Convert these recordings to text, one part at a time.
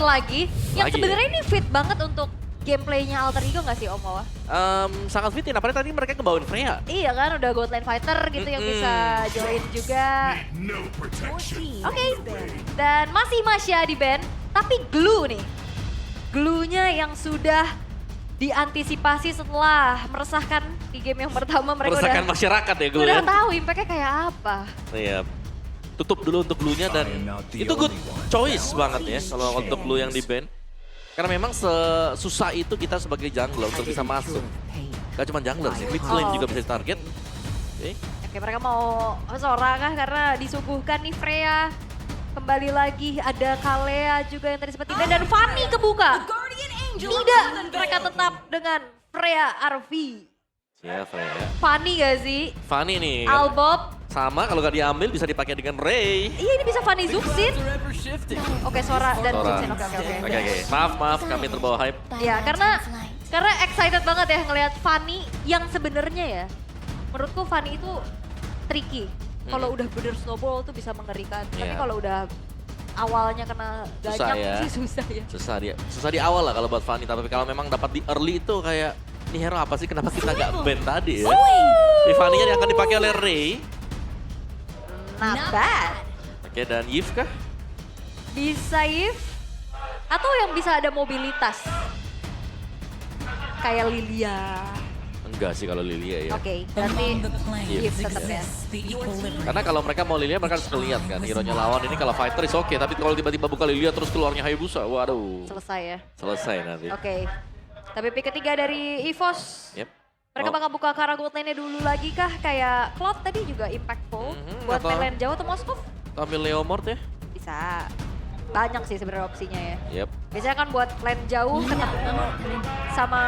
lagi. Yang Lagi sebenarnya ini fit banget untuk gameplaynya Alter Ego nggak sih Om Wawa? Sangat fitin, apalagi tadi mereka ngebawain Freya. Iya kan, udah God Lane Fighter gitu yang bisa join juga. Oke, dan masih Masya di band, tapi Glue nih. Glue-nya yang sudah diantisipasi setelah meresahkan di game yang pertama mereka Meresahkan masyarakat ya gue udah ya. tahu impact-nya kayak apa. Iya. Tutup dulu untuk Blue-nya dan itu good choice banget ya kalau untuk Blue yang di ban. Karena memang sesusah itu kita sebagai jungler untuk bisa masuk. Gak cuma jungler sih, mid lane juga bisa target. Oke. Oke, mereka mau Sora kah karena disuguhkan nih Freya. Kembali lagi ada Kalea juga yang tadi seperti dan Fanny kebuka. Tidak, mereka tetap dengan Freya RV. Ya Freya. Fanny gak sih? Fanny nih. Albob. Sama kalau gak diambil bisa dipakai dengan Ray. Iya ini bisa Fanny Zuxin. Oke, Sora dan Sora. Zuxin. Oke. Oke. Maaf kami terbawa hype. Ya, karena excited banget ya ngelihat Fanny yang sebenarnya ya. Menurutku Fanny itu tricky. Kalau udah bener snowball tuh bisa mengerikan. Tapi Iya. kalau udah awalnya kena Susah ganyak ya. sih susah ya. Susah di awal lah kalau buat Fanny, tapi kalau memang dapat di early itu kayak ini hero apa sih kenapa kita gak ban tadi ya? Di Fanny-nya yang akan dipakai oleh Ray. Not bad. Oke, dan Yves kah? Bisa Yves atau yang bisa ada mobilitas. Kayak Lilia. Enggak sih kalau Lilia ya. Oke, berarti Yves tetap ya. Karena kalau mereka mau Lilia mereka harus ngeliat kan hero-nya lawan ini kalau fighter is oke, tapi kalau tiba-tiba buka Lilia terus keluarnya Hayabusa, waduh. Selesai ya. Selesai nanti. Oke. Tapi pick ketiga dari EVOS. Yep. Mereka Oh. bakal buka ke arah gold lane-nya dulu lagi kah? Kayak Cloud tadi juga impactful. Buat atau- main lane jauh atau Moskov? Ambil Leomord ya. Bisa. Banyak sih sebenarnya opsinya ya. Yep. Biasanya kan buat lane jauh ketemu sama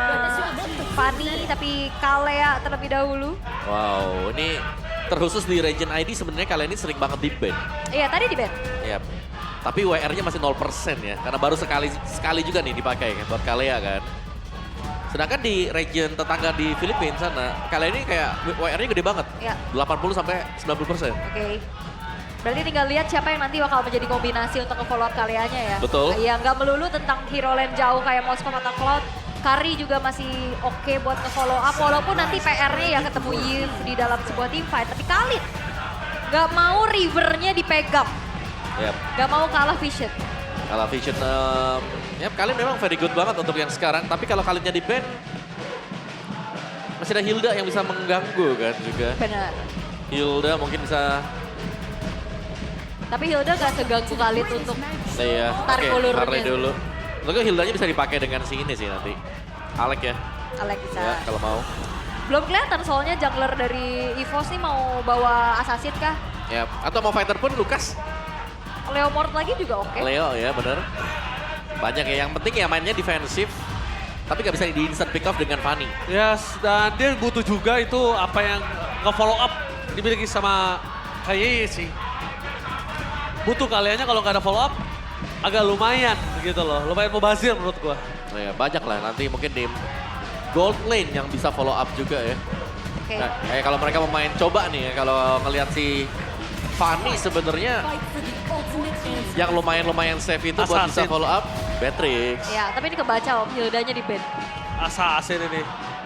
Fanny tapi Kalea terlebih dahulu. Wow, ini terkhusus di region ID sebenarnya kalian ini sering banget di ban. Iya tadi di ban. Yep. Tapi WR-nya masih 0% ya, karena baru sekali juga nih dipakai kan buat Kalea kan. Sedangkan di region tetangga di Filipina sana, kalian ini kayak WR-nya gede banget. Iya. 80 sampai 90%. Oke. Berarti tinggal lihat siapa yang nanti bakal menjadi kombinasi untuk nge-follow up Kaleanya ya. Betul. Iya, nggak melulu tentang hero lane jauh kayak Moskov atau Cloud. Kari juga masih oke buat nge-follow up, walaupun nanti PR-nya ya ketemu Yves di dalam sebuah team fight. Tapi Khalid nggak mau rivernya dipegang, Yep. nggak mau kalah vision. Kalau Vision, kalian memang very good banget untuk yang sekarang. Tapi kalau kaliannya di ban, masih ada Hilda yang bisa mengganggu kan juga. Benar. Hilda mungkin bisa, Tapi Hilda gak seganggu Khalid untuk ya, tarik ulurnya. tarik dulu. Untuk Hildanya bisa dipakai dengan si ini sih nanti. Alek ya, Alex bisa. ya kalau mau. Belum kelihatan soalnya jungler dari EVOS nih mau bawa assassin kah? Ya, atau mau fighter pun Lukas, Leomord lagi juga oke. Leo ya bener. Banyak ya, yang penting ya mainnya defensif. Tapi nggak bisa di instant pick off dengan Fanny. Yes, dan dia butuh juga itu apa yang nge-follow up dimiliki sama Kaye sih. Butuh kaliannya kalau nggak ada follow up agak lumayan gitu loh. Lumayan mubazir menurut gua. Nah, ya, banyak lah nanti mungkin di gold lane yang bisa follow up juga ya. Oke. Nah, kayak kalau mereka mau main coba nih ya, kalau ngelihat si Fanny sebenarnya yang lumayan safe itu buat bisa Assassin. follow up Beatrix. Ya, tapi ini kebaca Om, Hildanya di ban. Assassin ini.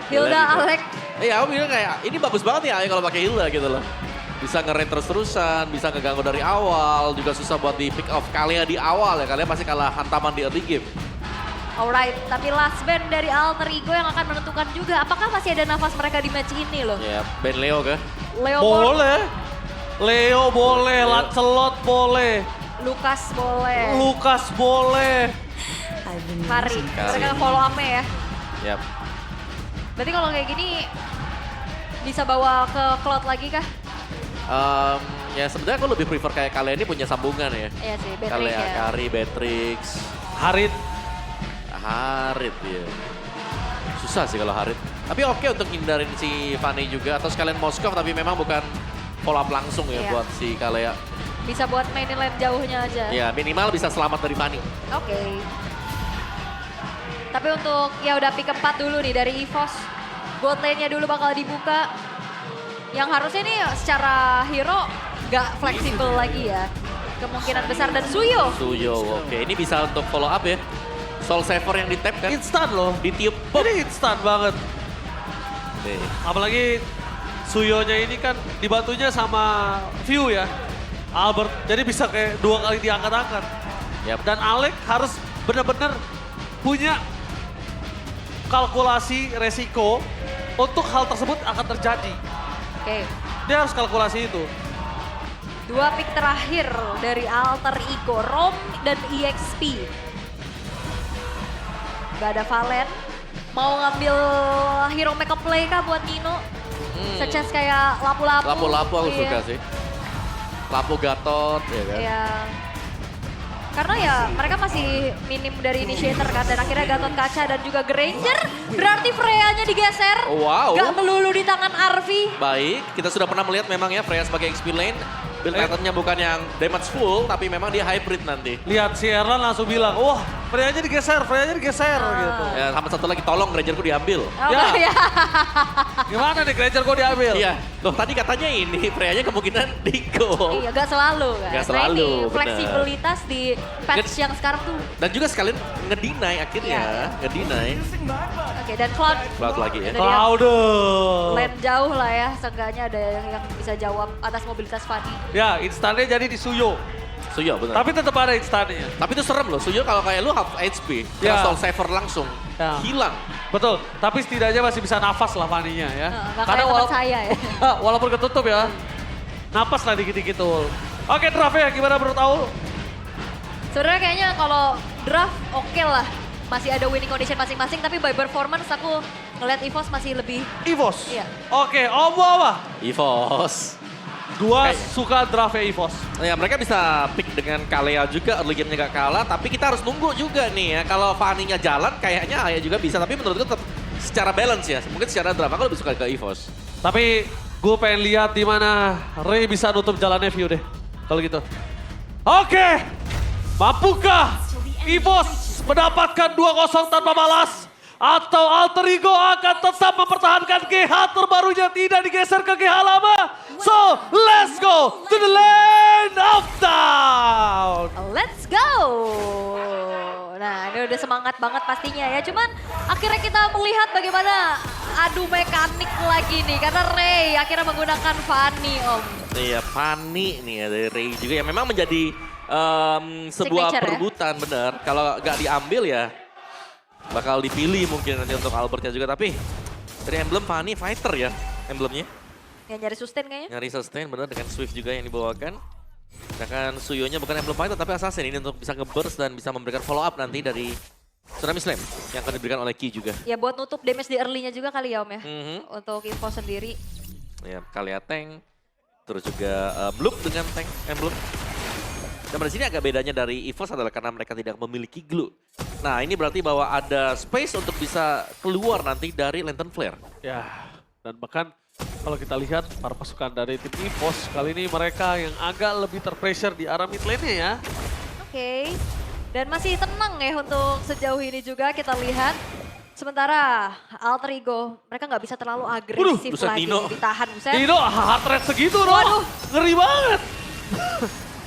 Hilda, Gila gitu. Alex, Iya, aku bilang kayak ini bagus banget ya kalau pakai Hilda gitu loh. Bisa nge-raid terus-terusan, bisa ngeganggu dari awal, juga susah buat di pick off Kalea di awal ya. Kalian pasti kalah hantaman di early game. alright. Tapi last band dari Alter Ego yang akan menentukan juga apakah masih ada nafas mereka di match ini loh. Ya, Ben Leo kah? Leomord, Boleh. Leo boleh, Leo. Lancelot boleh, Lukas boleh, Lukas boleh. Kari. Kari. Mereka follow up-nya ya. Yap. Berarti kalau kayak gini bisa bawa ke Cloud lagi kah? Ya sebenarnya aku lebih prefer kayak kalian ini punya sambungan ya. Iya sih, Beatrix Kalian ya. Kari, Beatrix, Harit. Harit ya. Susah sih kalau Harit. Tapi oke untuk hindarin si Fanny juga atau sekalian Moskov tapi memang bukan follow up langsung ya Iya. buat si Kalea. Bisa buat mainin lane jauhnya aja. Ya minimal bisa selamat dari Fanny. Oke. Tapi untuk ya udah pick 4 dulu nih dari EVOS. Bot lane-nya dulu bakal dibuka. Yang harusnya nih secara hero gak fleksibel lagi ya. kemungkinan besar dan Suyo. Suyo, oke. Ini bisa untuk follow up ya. Soul Saver yang di tap kan. Instan loh. Ditiup. Ini instan banget. Nih. Apalagi Suyonya ini kan dibantunya sama View ya. Albert, jadi bisa kayak 2 kali diangkat-angkat. Yap. Dan Alec harus benar-benar punya kalkulasi resiko untuk hal tersebut akan terjadi. Oke. Dia harus kalkulasi itu. 2 pick terakhir dari Alter Ego, Rom dan EXP. Gak ada Valen. Mau ngambil hero makeup play kah buat Nino? Sechance kayak lapu-lapu. Lapu-lapu aku Iya. suka sih. Lapu Gatot, ya kan. Iya. Karena ya mereka masih minim dari initiator kan. Dan akhirnya Gatot Kaca dan juga Granger. Berarti Freya-nya digeser. Wow. Gak melulu di tangan Arvi. Baik, kita sudah pernah melihat memang ya Freya sebagai XP lane. Build pattern-nya bukan yang damage full, tapi memang dia hybrid nanti. Lihat si Erlan langsung bilang, wah Freya-nya digeser, Freya-nya digeser gitu. Ya, sama satu lagi, tolong Grangerku diambil. Oh, Ya. ya. Gimana nih Granger kok diambil? Iya, loh tadi katanya ini Freya-nya kemungkinan Diko. Iya, gak selalu kan. Gak selalu, Nah, ini benar. fleksibilitas di patch yang sekarang tuh. Dan juga sekalian ngedinai akhirnya, Iya. ngedinai. Oke, dan Cloud. Cloud lagi ya. Udah dia Cloud. lane jauh lah ya, seenggaknya ada yang bisa jawab atas mobilitas Fanny. Ya, instannya jadi di Suyo. Suyo benar. Tapi tetap ada instannya. Tapi itu serem loh, Suyo kalau kayak lu half HP, Ya. kena Soul Saver langsung, Ya. hilang. Betul, tapi setidaknya masih bisa nafas lah Fanny-nya ya. Gak kayak teman saya ya. Walaupun ketutup ya, napas lah dikit-dikit tuh. Oke draft ya, gimana menurut Aul? Sebenarnya kayaknya kalau draft oke lah. Masih ada winning condition masing-masing, tapi by performance aku ngeliat EVOS masih lebih. EVOS? Iya. Oke, Om apa? EVOS. Gua Kayak- suka draftnya EVOS. Ya mereka bisa pick dengan Kalea juga, early game-nya gak kalah, tapi kita harus nunggu juga nih ya. Kalau Fanny-nya jalan kayaknya Aya juga bisa, tapi menurutku tetap secara balance ya. Mungkin secara draft aku lebih suka ke EVOS. Tapi gue pengen lihat di mana Ray bisa nutup jalannya View deh. Kalau gitu. Oke, mampukah EVOS mendapatkan 2-0 tanpa balas? Atau Alter Ego akan tetap mempertahankan GH terbarunya tidak digeser ke GH lama? So, let's go to the land of down. Let's go! Nah ini udah semangat banget pastinya ya. Cuman akhirnya kita melihat bagaimana adu mekanik lagi nih. Karena Ray akhirnya menggunakan Fanny Om. Iya, Fanny nih ya dari Ray juga yang memang menjadi sebuah Signature, ya? perebutan bener. Kalau gak diambil ya bakal dipilih mungkin nanti untuk Albertnya juga. Tapi dari emblem Fanny fighter ya emblemnya. Yang nyari sustain kayaknya. Nyari sustain bener dengan Swift juga yang dibawakan. Sedangkan Suyonya bukan emblem fighter tapi assassin ini untuk bisa nge-burst dan bisa memberikan follow up nanti dari Tsunami Slam yang akan diberikan oleh Ki juga. Ya buat nutup damage di early-nya juga kali ya Om ya. Mhm. Untuk info sendiri. Ya, Kalea tank, terus juga Loop dengan tank emblem. Dan di sini agak bedanya dari EVOS adalah karena mereka tidak memiliki glue. Nah ini berarti bahwa ada space untuk bisa keluar nanti dari Lantern Flare. Ya, dan bahkan kalau kita lihat para pasukan dari tim EVOS kali ini mereka yang agak lebih terpressure di arah mid lane-nya ya. Oke. Dan masih tenang ya untuk sejauh ini juga kita lihat. Sementara Alter Ego mereka nggak bisa terlalu agresif buset, lagi. Nino. Ditahan buset. Nino heart rate segitu no. Waduh. Ngeri banget.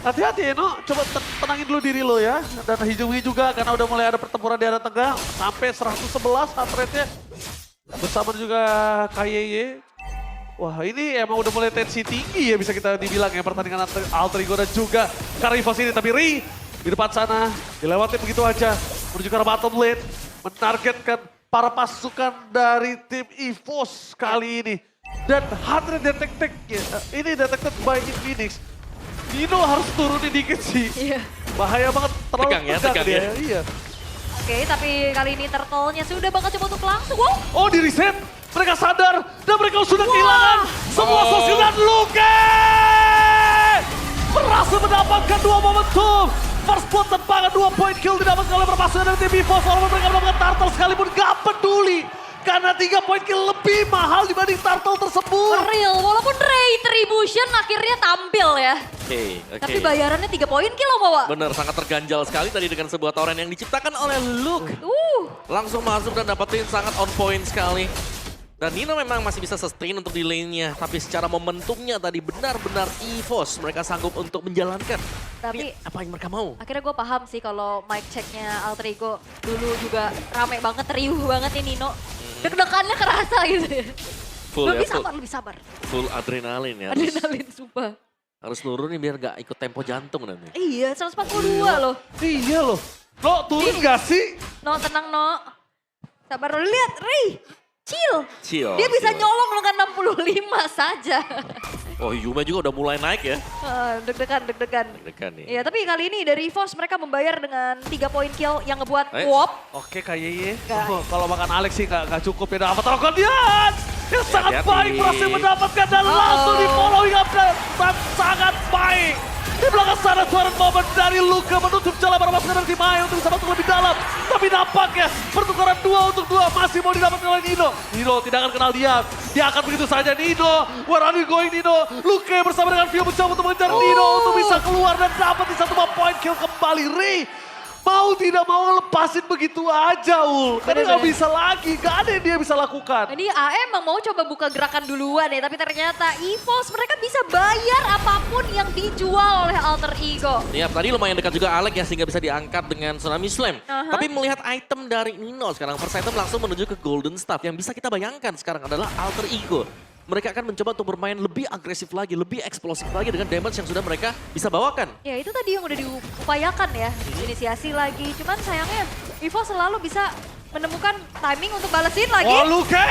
Hati-hati ya no, coba tenangin dulu diri lo ya. Dan Hijumi juga karena udah mulai ada pertempuran di arah tengah. Sampai 111 heart rate-nya. Bersama juga KYY. Wah ini emang udah mulai tensi tinggi ya bisa kita dibilang ya pertandingan Alter Ego dan juga Karivos ini. Tapi Ri di depan sana dilewati begitu aja. Menuju ke arah bottom lane. Menargetkan para pasukan dari tim EVOS kali ini. Dan heart rate detected, ini detected by Infinix. Nino harus turunin dikit sih. Iya. Bahaya banget, terlalu Tegang ya, tegang tegang dia. ya. Oke, Iya. tapi kali ini turtle-nya sudah bakal coba untuk langsung. Wow. Oh di reset, mereka sadar dan mereka sudah kehilangan semua Oh. sosial dan Luke berhasil mendapatkan 2 momentum. First blood tembakan 2 point kill didapatkan oleh perpasukan dari tim EVOS. Walaupun mereka mendapatkan turtle sekalipun gak peduli. Karena 3 point kill lebih mahal dibanding turtle tersebut. Real, walaupun Retribution akhirnya tampil ya. Oke. Tapi bayarannya 3 poin kill loh bawa. Bener, sangat terganjal sekali tadi dengan sebuah torrent yang diciptakan oleh Luke. Langsung masuk dan dapetin sangat on point sekali. Dan Nino memang masih bisa sustain untuk di lane-nya. Tapi secara momentumnya tadi benar-benar EVOS mereka sanggup untuk menjalankan. Tapi Ini apa yang mereka mau? akhirnya gue paham sih kalau mic checknya Alter Ego dulu juga rame banget, riuh banget nih Nino. Deg-degannya kerasa gitu ya. Full ya, Lebih sabar. full adrenalin ya. Adrenalin sumpah. Harus nurunin biar gak ikut tempo jantung nanti. Iya, 142 loh. Iya loh. No, turun gak sih? No, tenang No. Sabar lo, lihat Ray. Chill. Chill, Dia bisa chill. nyolong dengan 65 saja. Oh Yume juga udah mulai naik ya. Deg-degan. Dekan nih. Iya, tapi kali ini dari EVOS mereka membayar dengan 3 poin kill yang ngebuat Eh. Wop. Oke Kak Yeye. Gak. Oh, kalau makan Alex sih gak cukup ya. Avatar Guardian yang sangat Hati-hati. baik berhasil mendapatkan dan langsung di following up dan sangat baik. Di belakang sana suara momen dari Luka menutup jalan bermasukkan dari Maya untuk bisa masuk lebih dalam. Tapi nampaknya pertukaran 2 untuk 2 masih mau didapatkan oleh Nino. Nino tidak akan kenal diam. Dia akan begitu saja. Nino, where are you going Nino? Luka bersama dengan Vio mencoba untuk mengejar Nino untuk bisa keluar dan dapat di satu poin kill kembali. Ray mau tidak mau lepasin begitu aja Ul. Karena Bener-bener. nggak bisa lagi, gak ada yang dia bisa lakukan. Ini AE emang mau coba buka gerakan duluan ya, tapi ternyata EVOS mereka bisa bayar apapun yang dijual oleh Alter Ego. Ya, tadi lumayan dekat juga Alex ya sehingga bisa diangkat dengan Tsunami Slam. Tapi melihat item dari Nino sekarang, first item langsung menuju ke Golden Staff. Yang bisa kita bayangkan sekarang adalah Alter Ego. Mereka akan mencoba untuk bermain lebih agresif lagi, lebih eksplosif lagi dengan damage yang sudah mereka bisa bawakan. Ya itu tadi yang udah diupayakan ya, inisiasi lagi. Cuman sayangnya EVOS selalu bisa menemukan timing untuk balesin lagi. Oh Luka,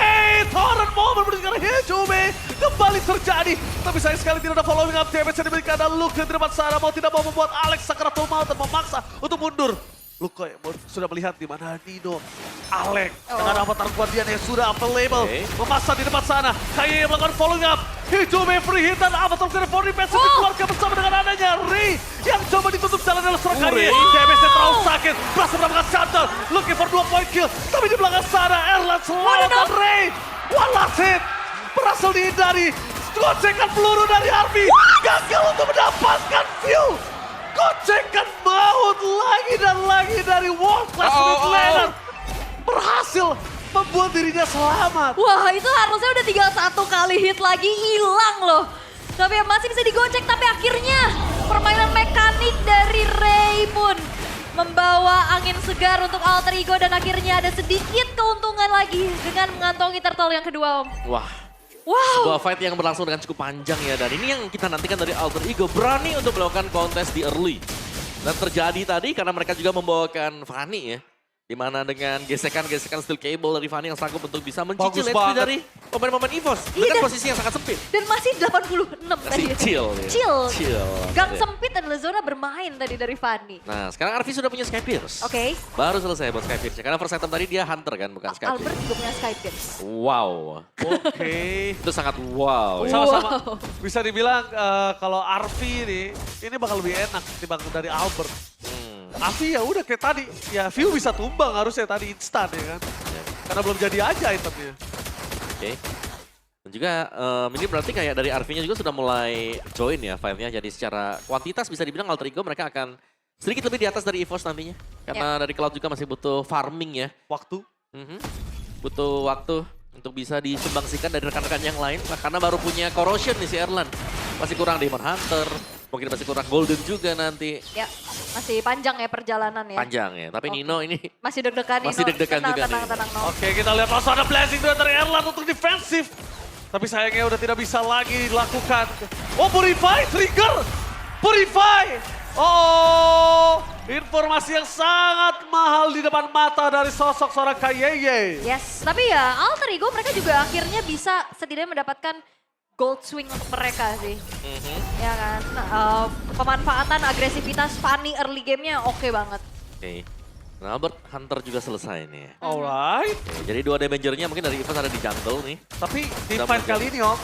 torrent moment berdasarkan Hijume kembali terjadi. Tapi sayang sekali tidak ada following up damage yang diberikan dan Luka di depan sana mau tidak mau membuat Alex Sakaratul Maut dan memaksa untuk mundur. Luka sudah melihat di mana Nino, Alex dengan avatar Guardian yang sudah available. Memaksa di depan sana, Kaye melakukan following up. Hijume free hit dan avatar Guardian for defense dikeluarkan bersama dengan adanya Ray yang coba ditutup jalan dalam serang Kaye. Damage-nya terlalu sakit, berhasil mendapatkan shutdown. Looking for 2 point kill, tapi di belakang sana Erlan selamatkan Ray. One last hit, berhasil dihindari. Gocekan peluru dari Arby, gagal untuk mendapatkan view. Gocekan maut lagi dan lagi dari world class mid laner. Berhasil membuat dirinya selamat. Wah itu harusnya udah tinggal 1 kali hit lagi, hilang loh. Tapi masih bisa digocek, tapi akhirnya permainan mekanik dari Ray pun membawa angin segar untuk Alter Ego dan akhirnya ada sedikit keuntungan lagi dengan mengantongi turtle yang kedua Om. Wah, Wow. sebuah fight yang berlangsung dengan cukup panjang ya. Dan ini yang kita nantikan dari Alter Ego. Berani untuk melakukan kontes di early. Dan terjadi tadi karena mereka juga membawakan Fanny ya. Dimana dengan gesekan-gesekan steel cable dari Fanny yang sanggup untuk bisa mencicil Bagus HP banget. dari pemain-pemain EVOS. Iya, Dengan dan- posisi yang sangat sempit. Dan masih 86 tadi. Masih chill ya. Chill. Gang Ya. sempit adalah zona bermain tadi dari Fanny. Nah sekarang Arvi sudah punya Sky Pierce. Oke. Baru selesai buat Sky Pierce. Karena first item tadi dia hunter kan, bukan Sky Albert Pierce. juga punya Skype Games. Wow. Oke. Itu sangat wow ya. Sama-sama bisa dibilang kalau Arvi ini bakal lebih enak dibanding dari Albert. Arvi ya udah kayak tadi, ya view bisa tumbang harusnya tadi instan ya kan. Karena belum jadi aja itemnya. Oke. Dan juga ini berarti kayak dari Arvi-nya juga sudah mulai join ya fight-nya. Jadi secara kuantitas bisa dibilang Alter Ego mereka akan sedikit lebih di atas dari EVOS nantinya. Karena dari Cloud juga masih butuh farming ya. Waktu. Butuh waktu untuk bisa disumbangsikan dari rekan-rekan yang lain. Nah, karena baru punya Corrosion nih si Erlan. Masih kurang Demon Hunter, mungkin masih kurang Golden juga nanti. Ya, masih panjang ya perjalanan ya. Panjang ya, tapi Nino ini Masih deg-degan nih. Masih deg-degan juga nih. Tenang, no. Oke kita lihat langsung ada blessing dari Erlan untuk defensif. Tapi sayangnya udah tidak bisa lagi dilakukan. Oh Purify, trigger! Purify! Oh, informasi yang sangat mahal di depan mata dari sosok seorang Kayeye. Yes, tapi ya Alter Ego mereka juga akhirnya bisa setidaknya mendapatkan gold swing untuk mereka sih. Ya kan, pemanfaatan agresivitas Fanny early game-nya oke banget. Oke. Nah, Albert Hunter juga selesai nih. Alright. Oke, jadi 2 Damager-nya mungkin dari EVOS ada di jungle nih. Tapi di Udah fight mungkin. kali ini Om,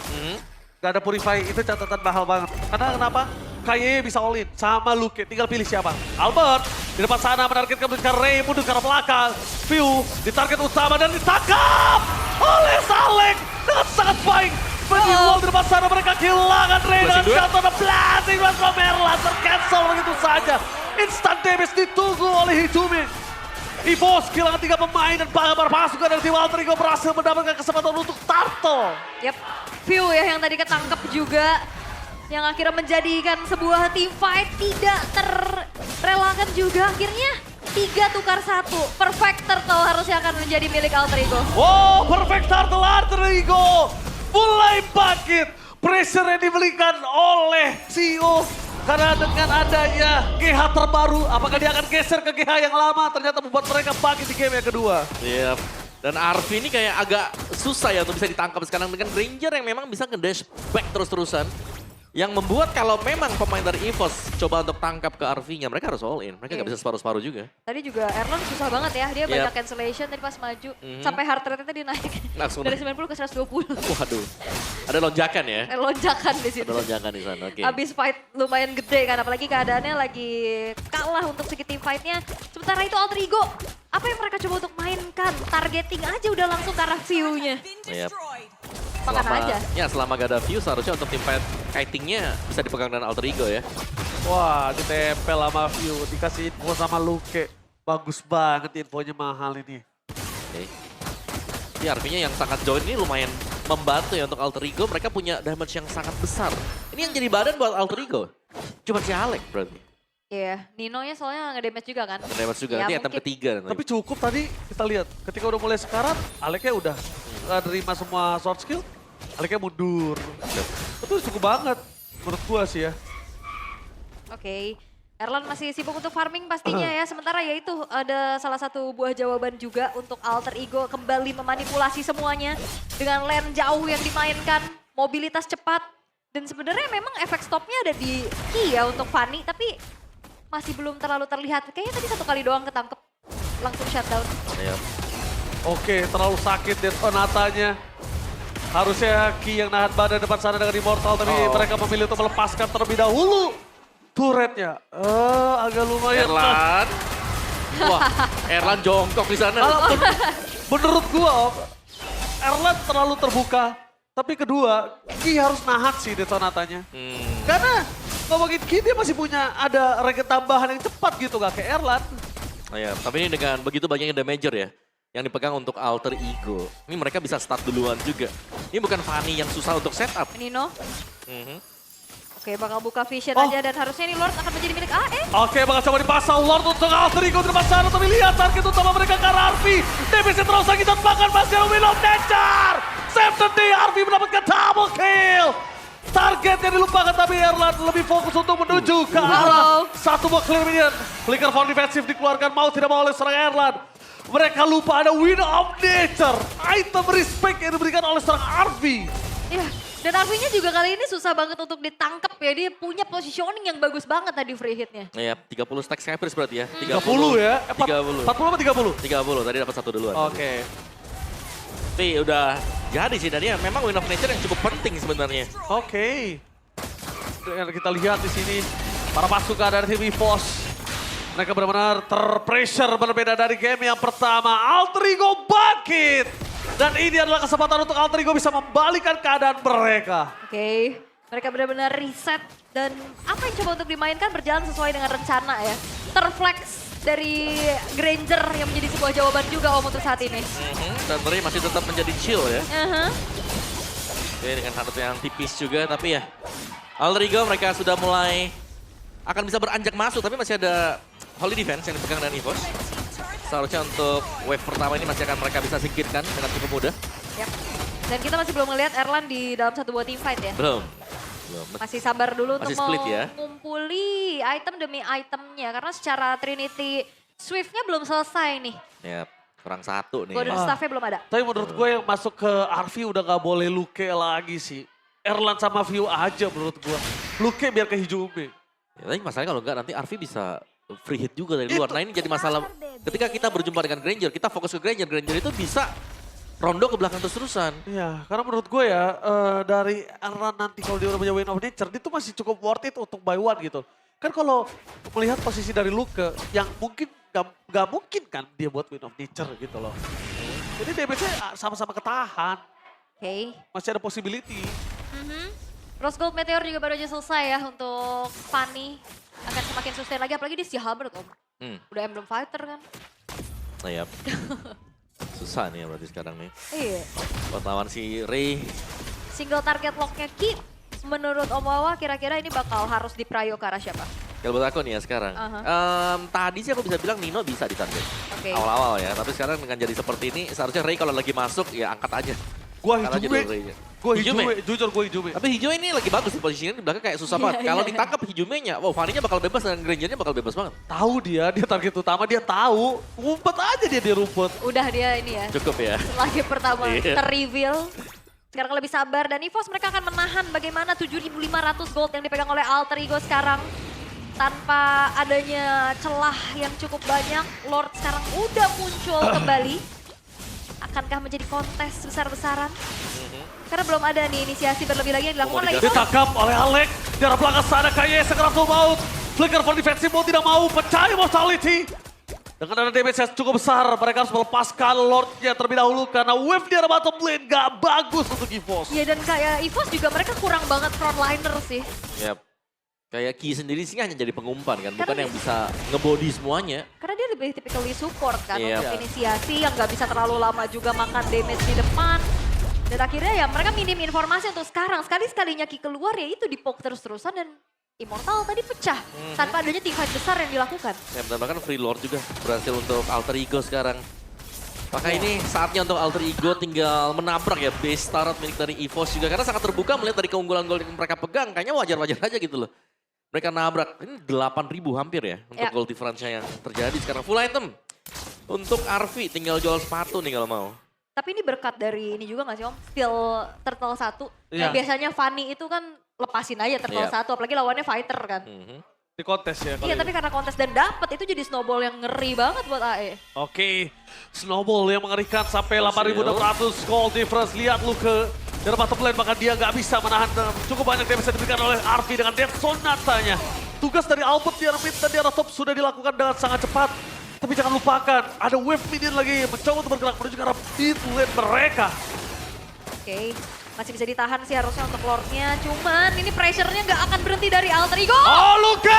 gak ada Purify itu catatan mahal banget. Karena kenapa? Kayeye bisa all in sama Luke, tinggal pilih siapa. Albert di depan sana menargetkan ke Ray, mundur ke arah belakang. View di target utama dan ditangkap oleh Salek dengan sangat baik. Bagi wall di depan sana mereka kehilangan Ray dengan Blessing jatuh dan blasting dan Merlan tercancel begitu saja. Instant damage ditunggu oleh Hijume. EVOS kehilangan 3 pemain dan pasukan dari tim Alter Ego berhasil mendapatkan kesempatan untuk Turtle. Yep, View ya yang tadi ketangkep juga. yang akhirnya menjadikan sebuah team fight tidak terrelakan juga. Akhirnya 3 tukar 1. Perfect turtle harusnya akan menjadi milik Alter Ego. Wow, perfect turtle Alter Ego mulai bangkit. Pressure yang diberikan oleh CEO. Karena dengan adanya GH terbaru, apakah dia akan geser ke GH yang lama? Ternyata membuat mereka bangkit di game yang kedua. Iya. Dan Arfi ini kayak agak susah ya untuk bisa ditangkap sekarang dengan Ranger yang memang bisa nge-dash back terus-terusan. Yang membuat kalau memang pemain dari EVOS coba untuk tangkap ke Arfi-nya, mereka harus all in. Mereka nggak bisa separuh-separuh juga. Tadi juga Erlan susah banget ya, dia banyak cancellation tadi pas maju. Sampai heart rate-nya tadi naik Langsung dari 90 ke 120. Waduh, ada lonjakan ya? Lonjakan di situ. Ada lonjakan di sana, oke. Abis fight lumayan gede kan, apalagi keadaannya lagi kalah untuk segi team fight-nya. Sementara itu Alter Ego, apa yang mereka coba untuk mainkan? Targeting aja udah langsung ke arah view-nya. Yep. Makan aja. Ya selama gak ada view seharusnya untuk tim fight kiting-nya bisa dipegang dengan Alter Ego ya. Wah, ditempel sama View, dikasih info sama Luke. Bagus banget infonya mahal ini. Oke. Jadi artinya yang sangat join ini lumayan membantu ya untuk Alter Ego. Mereka punya damage yang sangat besar. Ini yang jadi badan buat Alter Ego. Cuma si Alec berarti. Iya, Nino-nya soalnya nge-damage juga kan. Damage juga, Ya, nanti item mungkin. ketiga. Tapi cukup tadi kita lihat, ketika udah mulai sekarat, Aleknya udah nerima semua sword skill, Aleknya mundur. Itu cukup banget menurut gua sih ya. Oke. Erlan masih sibuk untuk farming pastinya ya. Sementara ya itu ada salah satu buah jawaban juga untuk Alter Ego kembali memanipulasi semuanya. Dengan lane jauh yang dimainkan, mobilitas cepat. Dan sebenarnya memang efek stopnya ada di key ya untuk Fanny. Tapi masih belum terlalu terlihat. Kayaknya tadi 1 kali doang ketangkep. Langsung shutdown. Ya. Oke, terlalu sakit detonatanya. Harusnya Ki yang nahan badan depan sana dengan Immortal, tapi mereka memilih untuk melepaskan terlebih dahulu turretnya. Agak lumayan. Erlan. Wah, Erlan jongkok di sana. Kalau menurut gua, Om, Erlan terlalu terbuka. Tapi kedua, Ki harus nahan sih detonatanya. Karena ngomongin Ki dia masih punya ada regen tambahan yang cepat gitu, gak kayak Erlan. Oh ya, tapi ini dengan begitu banyaknya damager ya, yang dipegang untuk Alter Ego. Ini mereka bisa start duluan juga. Ini bukan Fanny yang susah untuk setup. Nino. Mhm. Oke, bakal buka vision aja dan harusnya ini Lord akan menjadi milik AE. Oke, bakal coba dipasang Lord untuk Alter Ego di depan sana. Tapi lihat target utama mereka ke arah Arfi. DPC terus lagi dan bahkan masih ada Wheel of Nature. Save the day, Arfi mendapatkan double kill. Target yang dilupakan tapi Erlan lebih fokus untuk menuju ke arah satu buah clear minion. Flicker for defensive dikeluarkan mau tidak mau oleh seorang Erlan. Mereka lupa ada Wheel of Nature. Item respect yang diberikan oleh seorang Arfi. Iya, dan Arfi-nya juga kali ini susah banget untuk ditangkap ya. Dia punya positioning yang bagus banget tadi free hit-nya. Iya, 30 stack Skypers berarti ya. 30 ya? 30. 40 apa 30? 30, tadi dapat 1 duluan. Oke. Tapi udah jadi sih, dan ya memang Wheel of Nature yang cukup penting sebenarnya. Oke. Dan kita lihat di sini para pasukan dari tim EVOS. Mereka benar-benar terpressure berbeda dari game yang pertama. Alter Ego bangkit. Dan ini adalah kesempatan untuk Alter Ego bisa membalikan keadaan mereka. Oke, mereka benar-benar reset dan apa yang coba untuk dimainkan berjalan sesuai dengan rencana ya. Terflex dari Granger yang menjadi sebuah jawaban juga Om untuk saat ini. Dan mereka masih tetap menjadi chill ya. Oke, dengan hantu yang tipis juga, tapi ya Alter Ego mereka sudah mulai akan bisa beranjak masuk, tapi masih ada Holy Defense yang dipegang dengan EVOS. Seharusnya untuk wave pertama ini masih akan mereka bisa singkirkan dengan cukup mudah. Yap. Dan kita masih belum melihat Erlan di dalam satu buah team fight ya. Belum. Masih sabar dulu Masih untuk split ya. mengumpuli item demi itemnya. Karena secara Trinity Swift-nya belum selesai nih. Ya, kurang 1 nih. Golden Staff-nya belum ada. Tapi menurut gue yang masuk ke Arfi udah gak boleh Luke lagi sih. Erlan sama View aja menurut gue. Luke biar ke Hijume. Ya, tapi masalahnya kalau enggak nanti Arfi bisa free hit juga dari luar. Nah ini jadi masalah ketika kita berjumpa dengan Granger, kita fokus ke Granger. Granger itu bisa rondo ke belakang terus-terusan. Iya, karena menurut gue ya dari Erlan nanti kalau dia udah punya Wheel of Nature, dia tuh masih cukup worth it untuk buy one gitu. Kan kalau melihat posisi dari Luke yang mungkin gak mungkin kan dia buat Wheel of Nature gitu loh. Jadi damage-nya sama-sama ketahan. Oke. Masih ada possibility. Rose Gold Meteor juga baru aja selesai ya untuk Fanny. Akan semakin sustain lagi, apalagi di si Halberd Om. Udah emblem fighter kan. Nah ya, susah nih ya berarti sekarang nih. Iya. Buat lawan si Ray. Single target lock-nya Ki menurut Om Wawa kira-kira ini bakal harus diprayo ke arah siapa? Kalau buat aku nih ya sekarang, tadi sih aku bisa bilang Nino bisa ditarget. Oke. Awal-awal ya, tapi sekarang dengan jadi seperti ini, seharusnya Ray kalau lagi masuk ya angkat aja. Gua Angkat aja Hijume, dulu Ray-nya. Hijume, jujur gue Hijume. Tapi Hijume ini lagi bagus di posisinya, di belakang kayak susah banget. Iya, Kalau iya. ditangkap Hijume-nya, wow Fanny-nya bakal bebas dan Granger-nya bakal bebas banget. Tahu dia target utama, dia tahu. Ngumpet aja dia di rumput. Udah dia ini ya, Cukup ya. lagi pertama Iya. ter-reveal. Sekarang lebih sabar dan EVOS mereka akan menahan bagaimana 7.500 gold yang dipegang oleh Alter Ego sekarang. Tanpa adanya celah yang cukup banyak, Lord sekarang udah muncul kembali. Akankah menjadi kontes besar-besaran? Karena belum ada nih inisiasi berlebih lagi yang dilakukan oleh EVOS. Ditangkap oleh Alex. Di arah belakang sana KY segera full maut. Flicker for defensive mode tidak mau pecah immortality. Dengan ada damage yang cukup besar, mereka harus melepaskan Lordnya terlebih dahulu karena wave di arah bottom lane gak bagus untuk EVOS. Iya dan kayak EVOS juga mereka kurang banget frontliner sih. Yap. Kayak Ki sendiri sih hanya jadi pengumpan kan, bukan Karena yang bisa ngebody semuanya. Karena dia lebih typically support kan Iya. untuk inisiasi yang nggak bisa terlalu lama juga makan damage di depan. Dan akhirnya ya mereka minim informasi untuk sekarang. Sekali-sekalinya Ki keluar ya itu di-poke terus-terusan dan Immortal tadi pecah. Tanpa adanya teamfight besar yang dilakukan. Ya bahkan Free Lord juga berhasil untuk Alter Ego sekarang. Maka ini saatnya untuk Alter Ego tinggal menabrak ya base start milik dari EVOS juga. Karena sangat terbuka melihat dari keunggulan gol yang mereka pegang. Kayaknya wajar-wajar aja gitu loh. Mereka nabrak, ini 8.000 hampir ya untuk goal difference-nya yang terjadi sekarang. Full item untuk Arvi, tinggal jual sepatu nih kalau mau. Tapi ini berkat dari ini juga gak sih Om? Skill Turtle 1. Iya. Yang biasanya Fanny itu kan lepasin aja Turtle 1, apalagi lawannya fighter kan. Di kontes ya. Iya tapi karena kontes dan dapet itu jadi snowball yang ngeri banget buat AE. Oke, snowball yang mengerikan sampai 8.600 goal difference. Lihat lu ke dari bottom lane, maka dia nggak bisa menahan cukup banyak damage yang diberikan oleh Arvi dengan Death Sonatanya. Tugas dari Albert di arah mid dan di arah top sudah dilakukan dengan sangat cepat. Tapi jangan lupakan, ada wave minion lagi mencoba untuk bergerak menuju ke arah mid lane mereka. Oke, masih bisa ditahan sih harusnya untuk Lordnya. Cuman ini pressure-nya nggak akan berhenti dari Alter Ego. Oh, Luke!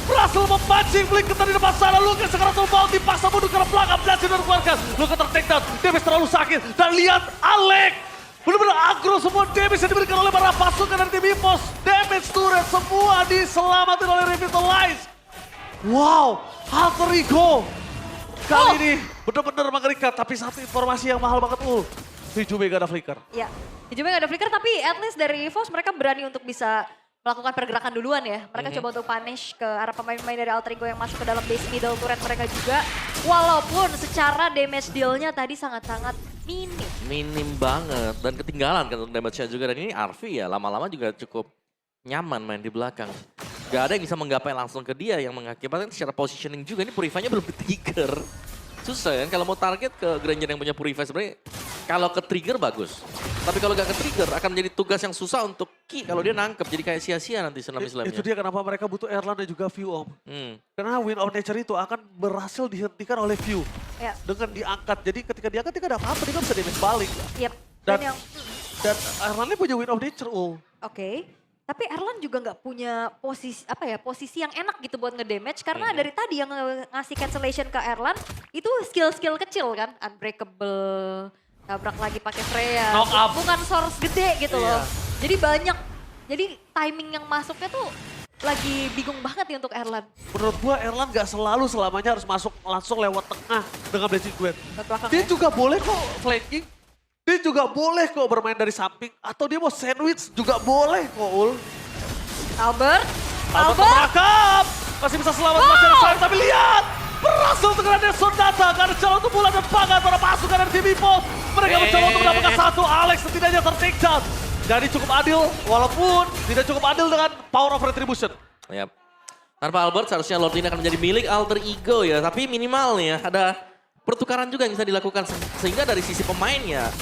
Berhasil memancing Blink di depan sana. Luke sekarang terbaut dipaksa mundur ke belakang. Blast sudah dikeluarkan. Luke ter-take down. Damage terlalu sakit. Dan lihat Alex. Benar-benar aggro semua damage yang diberikan oleh para pasukan dari tim EVOS. Damage turret semua diselamatkan oleh Revitalize. Wow, Alter Ego. Kali ini benar-benar mengerikan. Tapi satu informasi yang mahal banget. Hijume gak ada flicker. Ya, Hijume nggak ada flicker tapi at least dari EVOS mereka berani untuk bisa melakukan pergerakan duluan ya. Mereka coba untuk punish ke arah pemain-pemain dari Alter Ego yang masuk ke dalam base middle turret mereka juga. Walaupun secara damage deal-nya tadi sangat-sangat minim. Minim banget dan ketinggalan kan untuk damage-nya juga. Dan ini Arvi ya lama-lama juga cukup nyaman main di belakang. Gak ada yang bisa menggapai langsung ke dia yang mengakibatkan secara positioning juga. Ini Purify-nya belum di-trigger. Susah kan kalau mau target ke Granger yang punya Purify sebenarnya kalau ke trigger bagus. Tapi kalau gak ke trigger akan menjadi tugas yang susah untuk Ki kalau dia nangkep jadi kayak sia-sia nanti senam-islamnya. Itu dia kenapa mereka butuh Erlan dan juga View, Om. Karena Win of Nature itu akan berhasil dihentikan oleh View. Ya. Dengan diangkat. Jadi ketika diangkat dia gak ada apa-apa, dia gak bisa damage balik. Yep. Dan Erlannya punya Win of Nature, Oke. Tapi Erlan juga nggak punya posisi yang enak gitu buat ngedamage karena dari tadi yang ngasih cancellation ke Erlan itu skill-skill kecil kan, unbreakable, tabrak lagi pakai Freya, Knock up. bukan source gede gitu loh. Iya. Jadi banyak, jadi timing yang masuknya tuh lagi bingung banget nih untuk Erlan. Menurut gua Erlan gak selalu selamanya harus masuk langsung lewat tengah dengan Blazing Gwen. Ke belakang Dia ya. juga boleh kok flanking. Dia juga boleh kok bermain dari samping. Atau dia mau sandwich juga boleh kok, Ul. Albert. Terangkap. Masih bisa selamat masih ada sayang, tapi lihat. Berhasil untuk ada Sonata. Gak ada calon untuk bulan dan pangan para pasukan dari tim EVOS. Mereka mencoba untuk mendapatkan satu. Alex setidaknya ter-take down. Jadi cukup adil, walaupun tidak cukup adil dengan power of retribution. Yap. Tanpa Albert seharusnya Lord ini akan menjadi milik Alter Ego ya. Tapi minimal nih ya ada pertukaran juga yang bisa dilakukan. Sehingga dari sisi pemainnya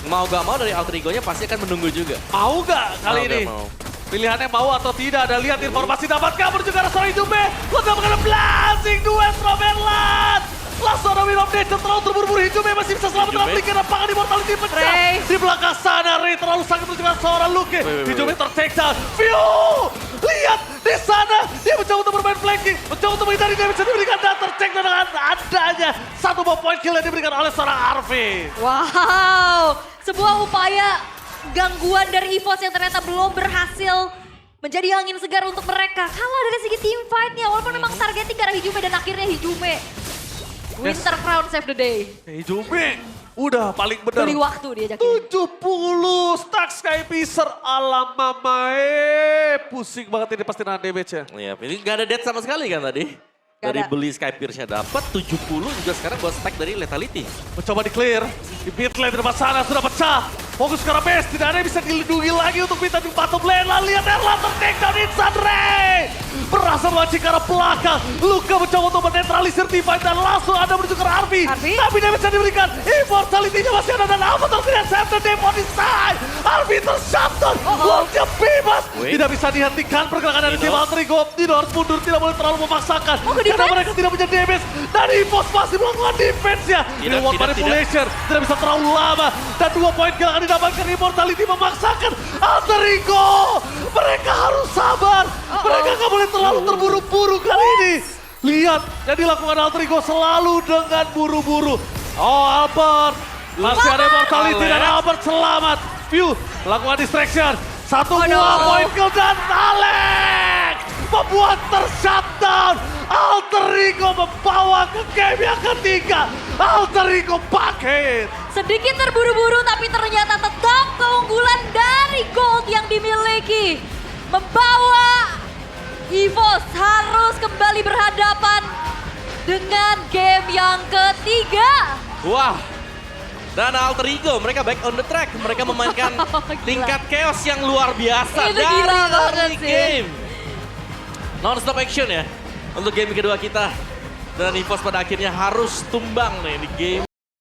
mau gak mau dari Alter Ego-nya pasti akan menunggu juga. Mau gak kali Mau ini? gak mau. Pilihannya mau atau tidak, ada lihat informasi dapat kabur juga ada seorang Hijume. Lo dapatkan blasting duet from Erlan. Langsung ada Win of Nature terlalu terburu-buru. Hijume masih bisa selamat dalam blinker dan pangan immortality pecah. Ray. Di belakang sana Ray terlalu sakit menunjukkan seorang Luke. Hijume ter-take down. View! Lihat di sana dia mencoba untuk bermain flanking. Mencoba untuk menghindari damage yang diberikan dan ter-take down dengan adanya satu buah point kill yang diberikan oleh seorang Arvi. Wow, sebuah upaya gangguan dari EVOS yang ternyata belum berhasil menjadi angin segar untuk mereka. Kalah dari segi team fight-nya, walaupun memang targetnya ke arah Hijume dan akhirnya Hijume. Winter Crown save the day. Hijume udah paling benar. Beli waktu dia Jaki. 70 stack Sky Piercer ala Mamae. Pusing banget ini pasti nahan damage-nya. Iya, ini gak ada dead sama sekali kan tadi. Gak Dari ada. beli Sky Pierce-nya dapat 70 juga sekarang buat stack dari Lethality. Mencoba di clear. Di mid lane di depan sana sudah pecah. Fokus ke arah base. Tidak ada yang bisa dilindungi lagi untuk minta di bottom lane. Lalu lihat Erlander take down Insan Ray. Berasa memancing ke arah belakang. Luka mencoba untuk menetralisir Divine dan langsung ada menuju ke arah Arby. Tapi damage yang diberikan. Immortality-nya masih ada dan Avatar tidak save the day on his side. Arby tershutdown. World-nya bebas. Wait. Tidak bisa dihentikan pergerakan dari tim Alter Ego. Tidak harus mundur. Tidak boleh terlalu memaksakan. ke Karena defense? mereka tidak punya damage. Dan EVOS masih melakukan defense-nya. Ini one manipulation. Tidak bisa terlalu lama. Dan 2 poin kill akan didapatkan. Immortality memaksakan Alter Ego. Mereka harus sabar. Mereka nggak boleh terlalu terburu-buru kali ini. Lihat yang dilakukan Alter Ego selalu dengan buru-buru. Oh Albert. Masih ada Immortality dan Albert selamat. View melakukan distraction. Satu buah poin kill dan Alex membuat tershutdown. Alter Ego membawa ke game yang ketiga. Alter Ego paket. Sedikit terburu-buru tapi ternyata tetap keunggulan dari gold yang dimiliki. Membawa EVOS harus kembali berhadapan dengan game yang ketiga. Wah. Dan Alter Ego, mereka back on the track. Mereka memainkan Gila. tingkat chaos yang luar biasa Itu gila banget early sih. game. Non-stop action ya untuk game kedua kita. Dan EVOS pada akhirnya harus tumbang nih di game